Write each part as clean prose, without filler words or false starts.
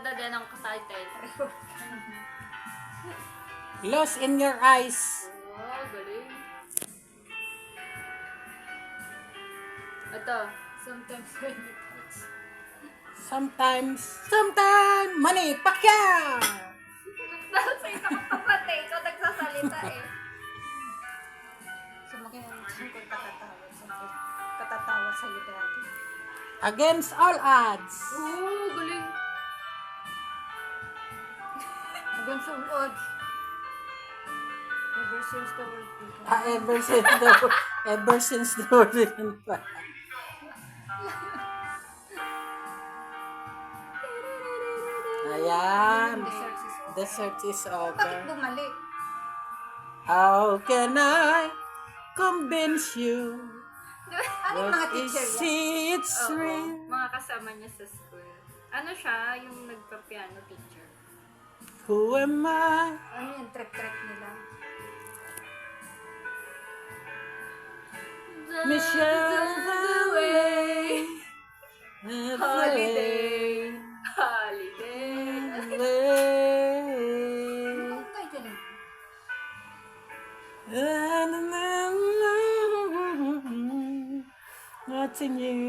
ganda din ang title. Lost in Your Eyes. Oh, galing. Ito. Sometimes when it hurts. Sometime, Manny Pacquiao! Dahil sa ito kapatid, ikaw nagsasalita eh. Sumaki ang tiyan ko katatawa sa'yo dati. Against All Odds. Oo, galing. Hanggang sa odds. Ever since the world began. Ever since the world began pa. Ayan. The search is Bakit over. bumalik? How can I convince you? Ano yung mga What is teacher yan? it's Oo, real? mga kasama niya sa school. Ano siya, yung nagpa-piano teacher. Who am I? Ano yung trek-trek nila? Michelle the way. Holiday. Holiday. Ano tayo dyan? Watching you.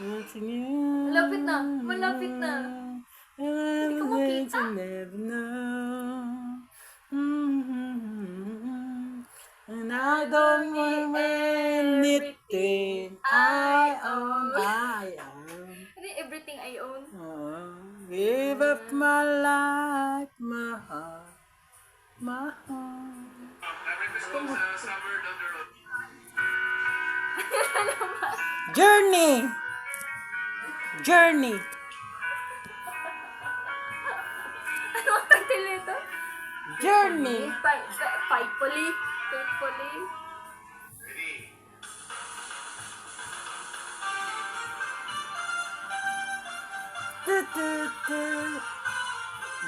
Watching you. Malapit na. Malapit na. Hindi ko makita. Never know. And I don't want anything I own. Hindi, everything I own. Give up my life, my heart, my heart. Journey. Ano ang title nito? Journey. Faithfully. Faithfully.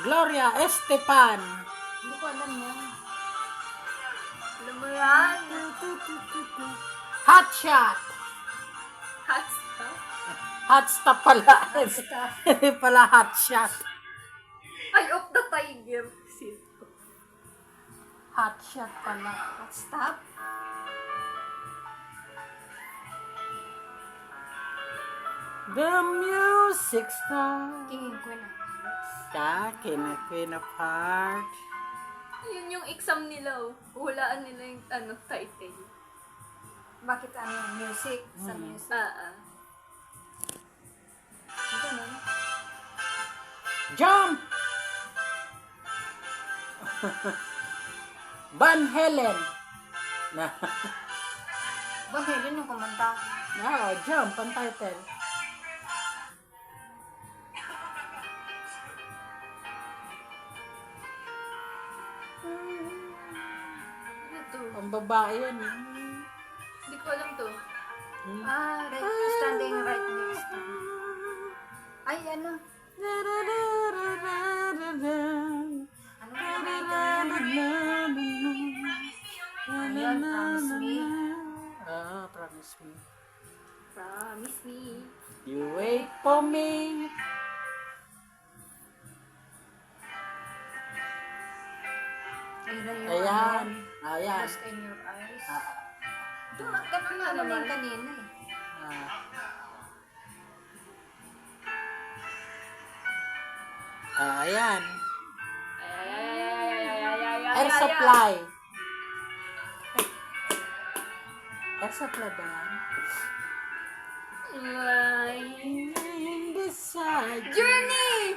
Gloria Estefan. Hindi ko alam yan. Alam mo yan? Hot shot. Hot stuff. Hot stop pala. Hindi pala hot shot. Eye of the Tiger. Hot shot pala. Hot stop? The music star. King and Queen. Queen of Hearts. Yun yung exam nila, oh. Hulaan nila yung title. Bakit ano? Music? Sa music. Ito na. Jump! Van Helen. Van Halen yung kumanta. Jump ang title. Ano to? Ang babae yan. Hindi ko alam to. Standing right next to me. Ay, ano? Ano yung Ayun, Promise Me. Promise me. Promise me. You wait for me. Ayan. Ayan. Lost in Your Eyes. Ganun na naman kanina eh. Ayan. Ay. Air supply. Air supply ba yan? Lying beside you. Journey!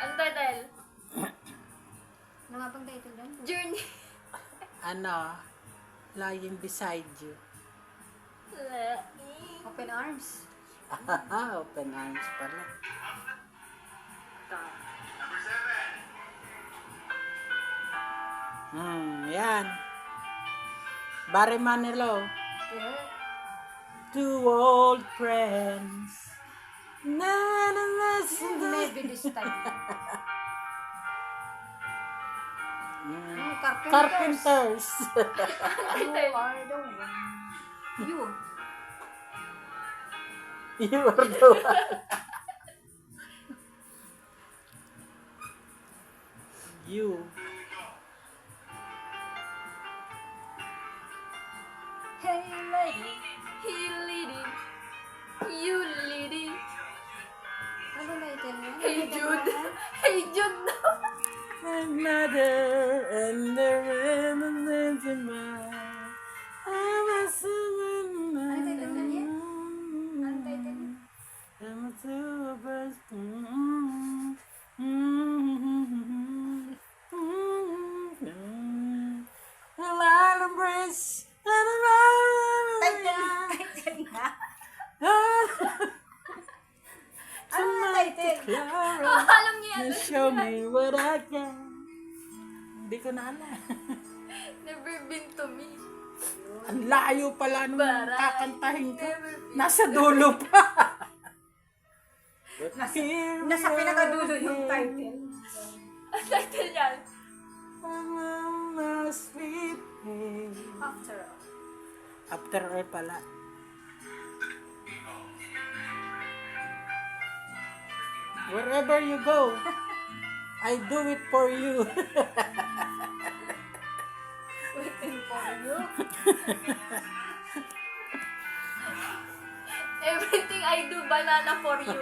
Ano title? Ano nga pang title doon? Journey. Lying beside you. Open Arms. Open arms pala. Yan. Barry Manilow. Yeah. Two old friends. Maybe this time. Carpenters. You are the one. You. You are the one. You. Hey lady. He leading. You leading. Ano title niya? Hey Jude. Hey Jude daw. Another and the rhythms in my I'm a singing. Ano title niya? Ano title niya? I'm a superstar. I'll embrace Title niya? Ano na title? Alam niya yan. Show me what I can. Hindi ko na alam. Never been to me. Ang layo pala nung Baray. kakantahin ko. Never been. Nasa dulo pa. Nasa pinakadulo yung title. Ang title niyan. After all. After all pala. Wherever you go, I do it for you. Waiting for you. Everything I do, banana for you.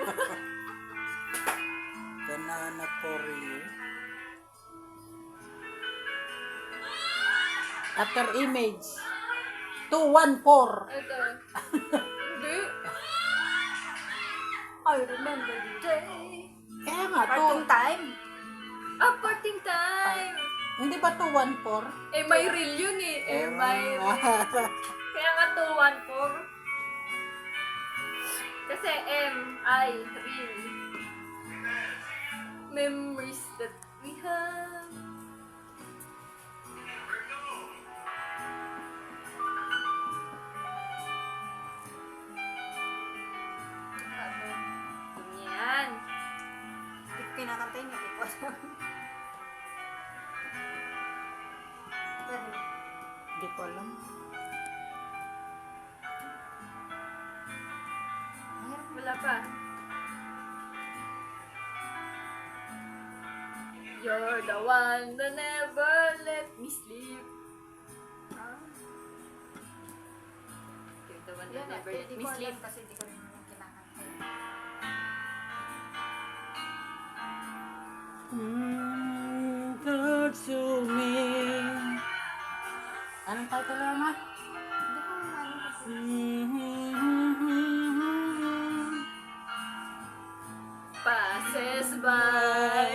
Banana for you. After image. 214. Ito. Hindi. I remember the day. Kaya nga, Parting time. Parting time. hindi ba 214? Eh, may real yun eh. May real. Kaya nga 214. Kasi M-I, real. Memories that we have. Yan. Hindi ko kinakantay niya. Hindi ko alam. Pero, Hindi ko alam. Wala pa. You're the one that never let me sleep. You're the one that yan, never let hindi me ko sleep. alam kasi hindi ko rin naman kinakantay. Talk to me. Anong title nga? Hindi ko ano kasi. Passes by.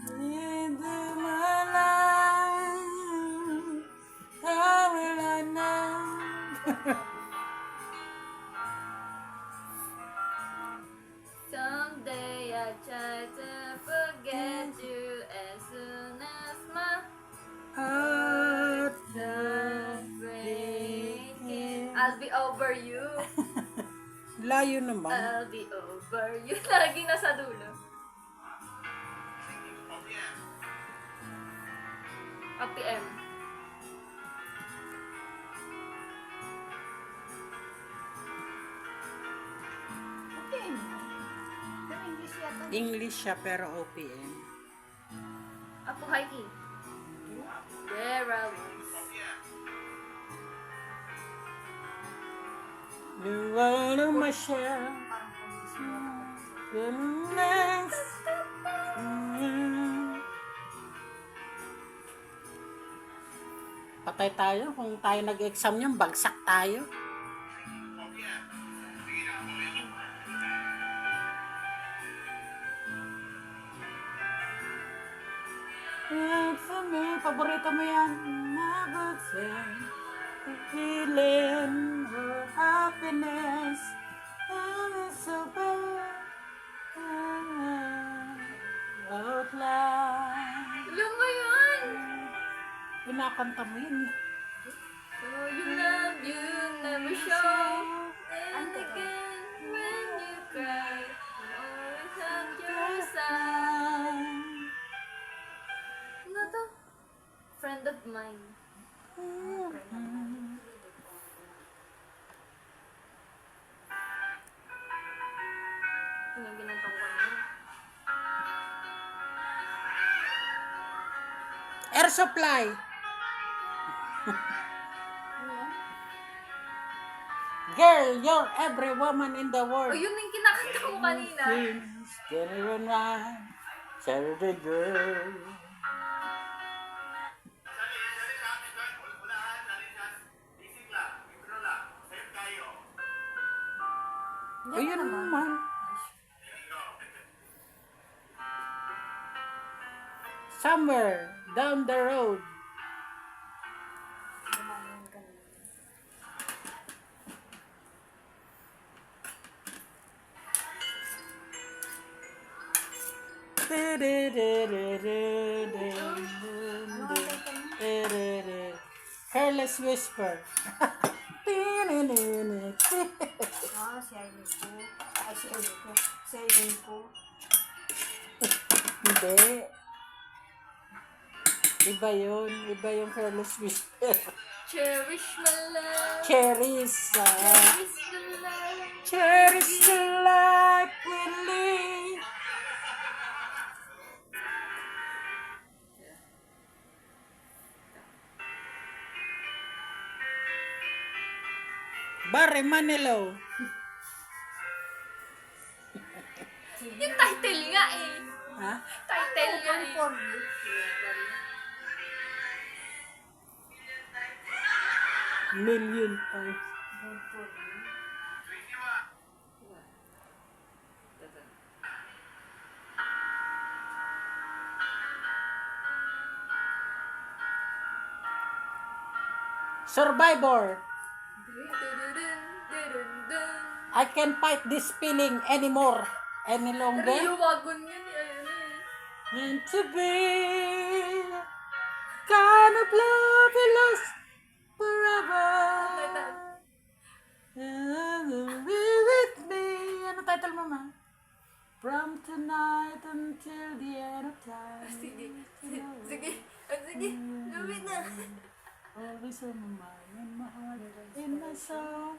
Into my life, how will I know? Someday I try to forget you as soon as my Heart heart breaking. I'll be over you. Layo naman. I'll be over you. Lagi nasa dulo. OPM. Okay. Pero English yata. English siya pero OPM. Ako hiking. There I was. You wanna my share. Parang police mo. Goodness. Patay tayo. Kung tayo nag-exam niyan, bagsak tayo. For me, paborito mo yan. Never say the feeling or happiness. And it's so bad. Out loud. Alam mo yun? Pinakanta mo yun. So you love, you never show. And Ante ko. again, when you cry, you always have your side. Ano to? Friend of mine. Air supply. Girl, you're every woman in the world. Oh, yun yung kinakanta mo kanina. Saturday girl. Ayun naman. Somewhere down the road. Careless Whisper. Ah, si Aileen ko. Ay, si Aileen ko. Si Aileen ko. Hindi. Iba yun. Iba yung Careless Whisper. Cherish my love. Cherish. Cherish the love. Cherish the life we live. Barry Manilow. Yung title nga eh. Ha? Title nga eh. For you. Million times. Good for you. Survivor. Dun-dun-dun-dun-dun. I can't fight this feeling anymore. Any Pero longer. luwagon yun eh. Ayun eh. Meant to be kind of love you lost forever. Be with me. Ano title mo, ma? From tonight until the end of time. Sige. Sige. Sige. Lumit na. Always on my mind, in my heart, in my soul.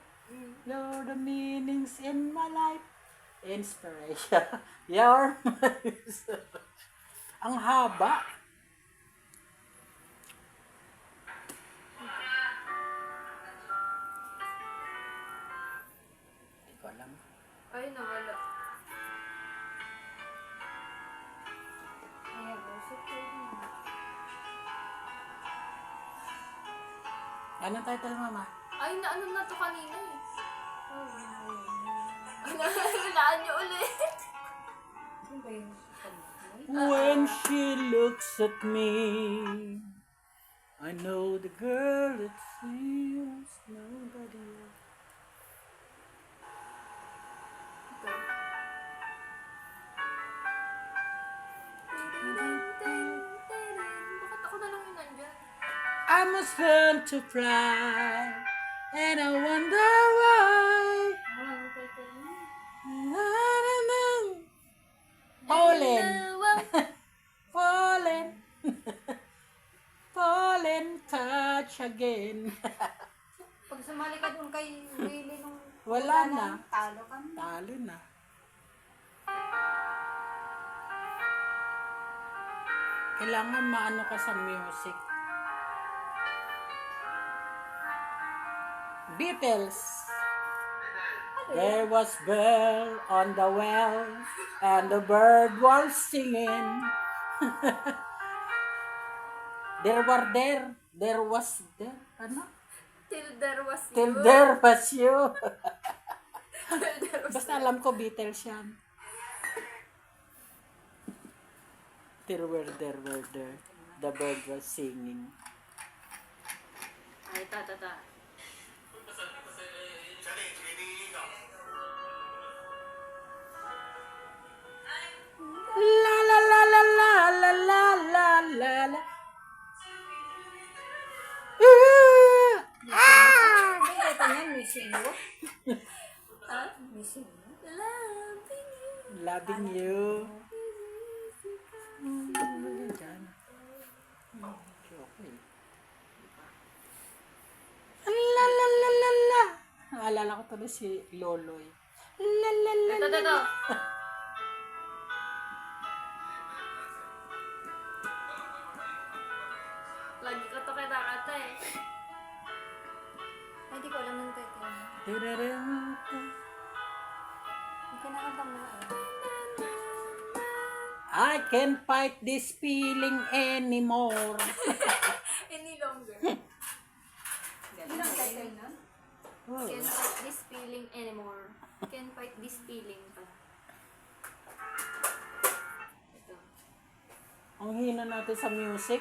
You're the meanings in my life. Inspiration. You're my Ang haba. Hindi ko alam. Ay, nawala. Ayan, usap ko yun. Anong title, mama? Ay, naano na to kanina eh. Oh, yun. Hulaan niyo ulit. Ano ba yung pamilya? When she looks at me, I know the girl that feels nobody else. Ito. Bakit ako na lang yung nandyan? I must learn to fly, and I wonder why. Ano title mo? Fallen, Dalawang fallen, fallen, touch again. Pag sumali ka doon kay Willie nung Wala na. talo ka na. Talo na. Kailangan maano ka sa music. Beatles. There was bell on the well, and the bird was singing. There was there, ano? till there was you. Till there was you. Till there was Basta alam ko Beatles yan. There, the bird was singing. Ay, ta. La la la la la la la la la la. Ano title niyan? Missing you? Ah? Missing you? Loving you. Loving you. Diyan. Okay. La la la la la. Naalala ko tuloy si Loloy. La la la Ito. la. Hindi ko alam ng title. Tiriririn. Yung kinakanta mo na eh. I can't fight this feeling anymore. Any longer. Yun ang title na? Oh. Can't fight this feeling anymore. Can't fight this feeling pa. Ito. Ang hina natin sa music.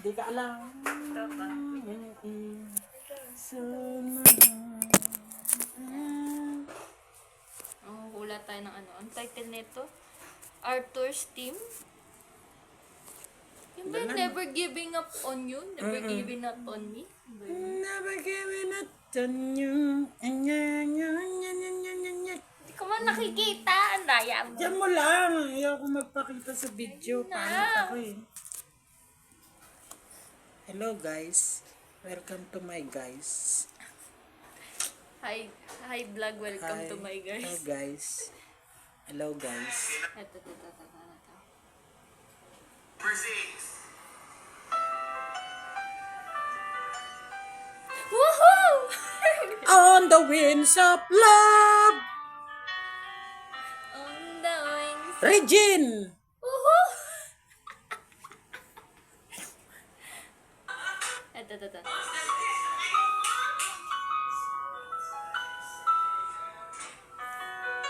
Di ka alam. Ito pa. Oh, hula tayo ng ano. Ang title nito? Arthur's Team? Yung ba, Dalan. Never Giving Up on You? Never Giving Up on Me? Ba yun? Never giving up on you. Hindi ko man nakikita. Ang daya mo. Diyan mo lang. Ayaw ko magpakita sa video. Pangit ako eh. Hello guys. Welcome to my guys. Hi vlog. Welcome to my Hi guys. guys. Hello guys. Ito. Woohoo! On the winds of love. On the wings. Regine. Woohoo! Ito.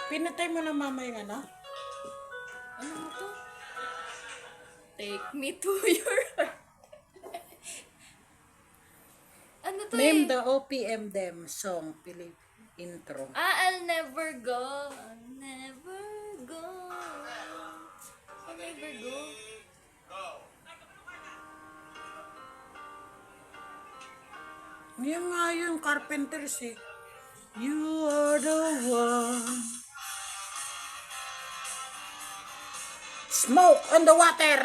Pinatay mo na mama yung ano? Ano mo to? Take me to your heart. Ano to Name eh? the OPM them song. Pili intro. I'll never go. I'll never go. I'll never go. Yan nga yung Carpenters eh. You are the one. Smoke on the water.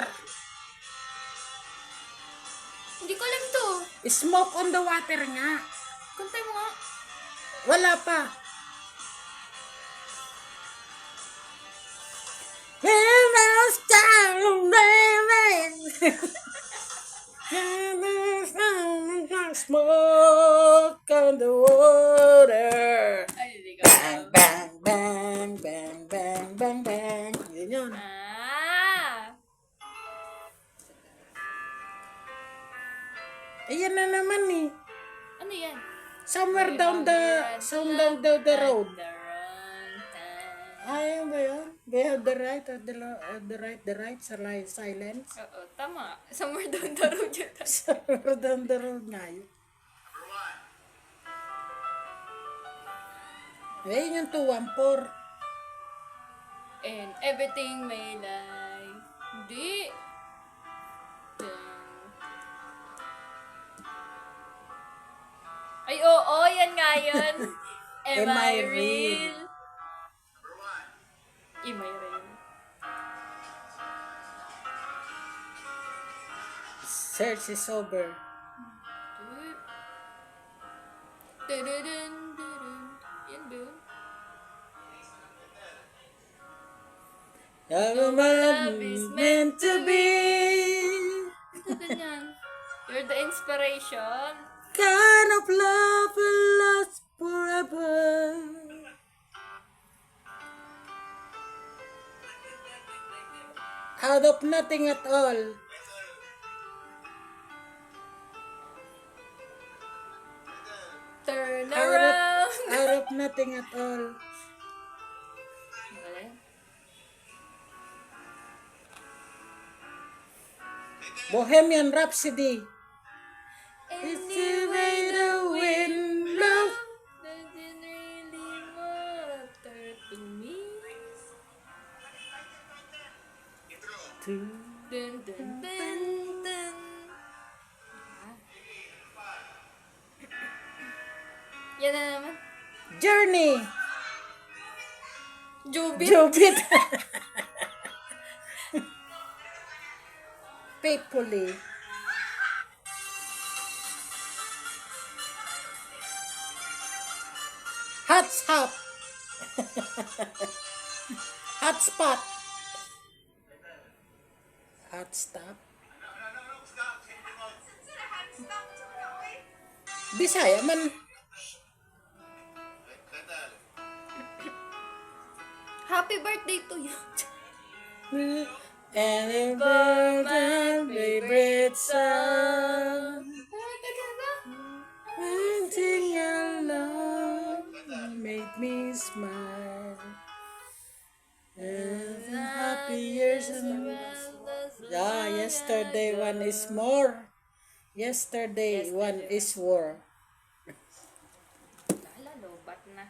Hindi ko alam to. Smoke on the water nga. Kantay mo nga. Wala pa. When I was down, smoke on the water. Ay, hindi ko Bang, alam. bang, bang, bang, bang, bang, bang. Yun yun. Ah! Ayan na naman eh. Ano yan? Somewhere down the road. The wrong time. Ayun ba yun? They have the right or the right silence. Oo, tama. Somewhere down the road yun. Somewhere down the road nga yun. Ayun yung 214. And everything may lie. Hindi. Ay, oo, yan nga yun. Am I real? Am I real? Search is over. Dun-dun-dun, dun-dun. Yan doon. Love is meant to be. Ito din yan. You're the inspiration. Kind of love will last forever. Out of nothing at all. Turn Out around. of nothing at all. Wala yan. Bohemian Rhapsody. It's the Anyway, way the wind blows. doesn't really matter to me. Dun, dun, dun, dun. Yan na naman. Journey. Jubit. Jubit. Faithfully. hot. Hot spot. Hot stop. Bisaya man. Happy birthday to you. And a bird and favorite song. Sing along made me smile. And happy years and yesterday one is more. Yesterday one is war. Lalo, ba't na?